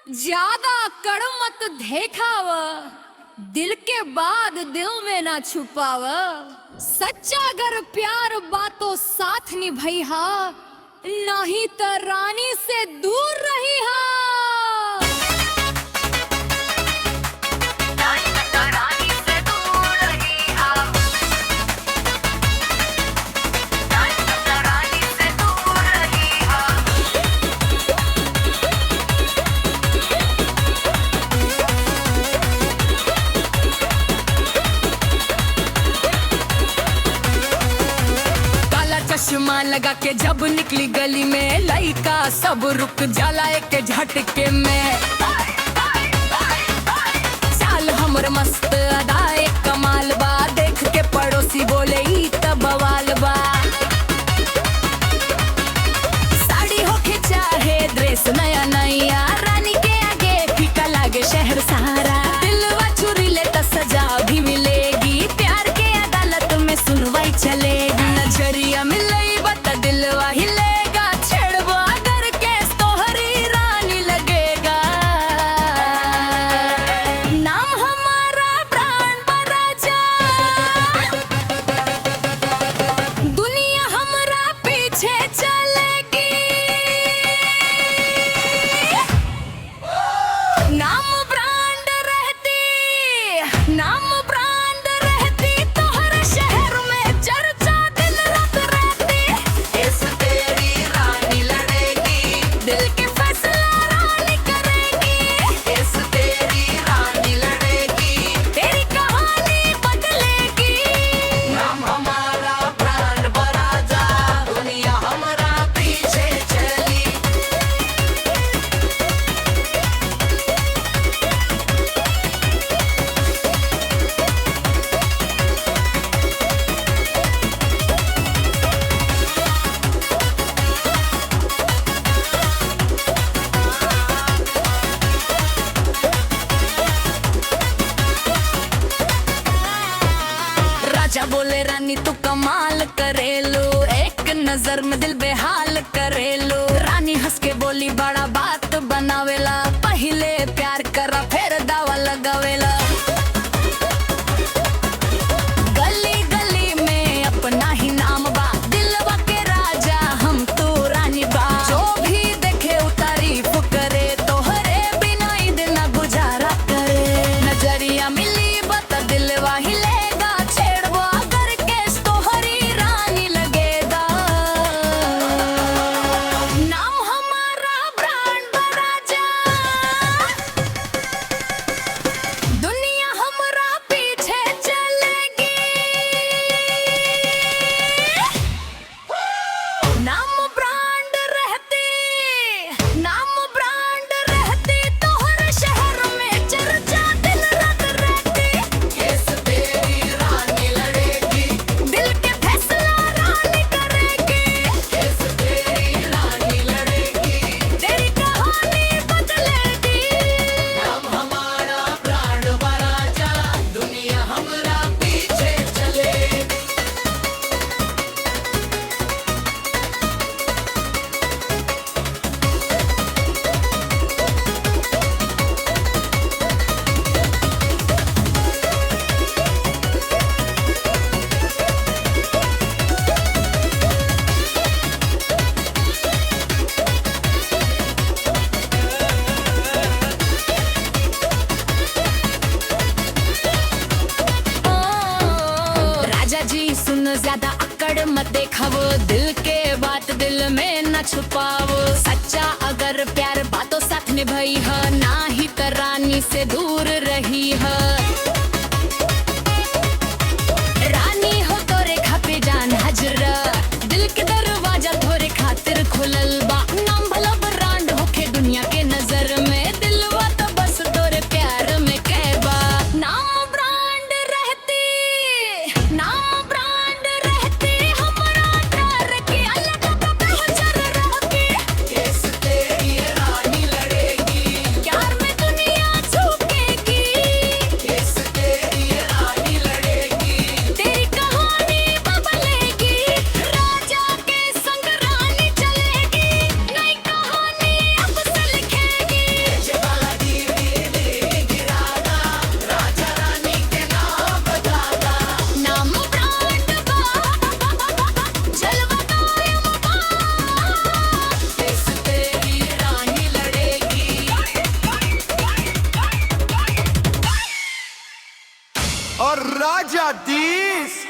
ज्यादा कड़ मत देखाव, दिल के बाद दिल में ना छुपाव। सच्चा अगर प्यार बातों साथ निभैहा, नहीं तो रानी से दूर रही हा। चश्मा लगा के जब निकली गली में, लइका सब रुक जाला एक झटके में। चाल हमर मस्त अदा एक कमाल बा, देख के पड़ोसी बोले ई त बवाल बा। साड़ी होके चाहे ड्रेस नया नया, रानी के आगे फीका लागे शहर सारा। दिलवा चुरी ले त सजा भी मिलेगी, प्यार के अदालत में सुनवाई चलेगी। नजरिया मिले दिलवा हिलेगा, छेड़बो अगर केस तोहरी रानी लगेगा। नाम हमारा प्राण बराजा, दुनिया हमरा पीछे चलेगी। नाम ब्रांड रहती, नाम ब्रांड रहती, तोहर शहर में चर्चा दिन रात रहती। दिल के फैसला रानी करेगी, इस तेरी रानी लड़ेगी, तेरी कहानी बदलेगी। नाम हमारा प्राण बराजा, दुनिया हमारा पीछे चली। राजा बोले रानी तू कमाल करेलो, एक नजर में दिल बेहाल करेलो। रानी हंस के बोली बड़ा बात बनावेला, पहले प्यार करा फिर दावा लगावेला। गली गली में अपना ही नाम बा, दिलवा के राजा हम तो रानी बा। जो भी देखे वो तारीफ करे, तोहरे बिना ही दिन ना गुजारा करे। नजरिया मिली बत दिलवा हिलेगा, छेड़बो अगर केस तोहरी रानी लगेगा। नाम हमारा ब्रांड बराजा, दुनिया हमरा पीछे चलेगी। नाम ब्रांड रहती, नाम ब्रांड रहती, तोहर शहर में चर्चा दिन रात रहती। केस तेरी रानी लड़ेगी, दिल के फैसला रानी करेगी, केस तेरी रानी लड़ेगी, तेरी कहानी बदलेगी। नाम हमारा प्राण बराजा, दुनिया हमरा पीछे चलेगी। राजा जी सुनो ज्यादा अकड़ मत देखावो, दिल के बात दिल में न छुपावो। सच्चा अगर प्यार बातों साथ निभाई है, ना ही तो रानी से दूर रही है। रानी हो तोरे खापे जान हाजरा, दिल के दरवाजा तोरे खातिर खुलल बा। नाम भला ब्रांड होके दुनिया के नजर में, दिलवा तो बस तोरे प्यार में कहबा। नाम ब्रांड रहती, नाम ब्रांड रहती, हमारा प्यार की अलग पहचान रहती। और राजा दीस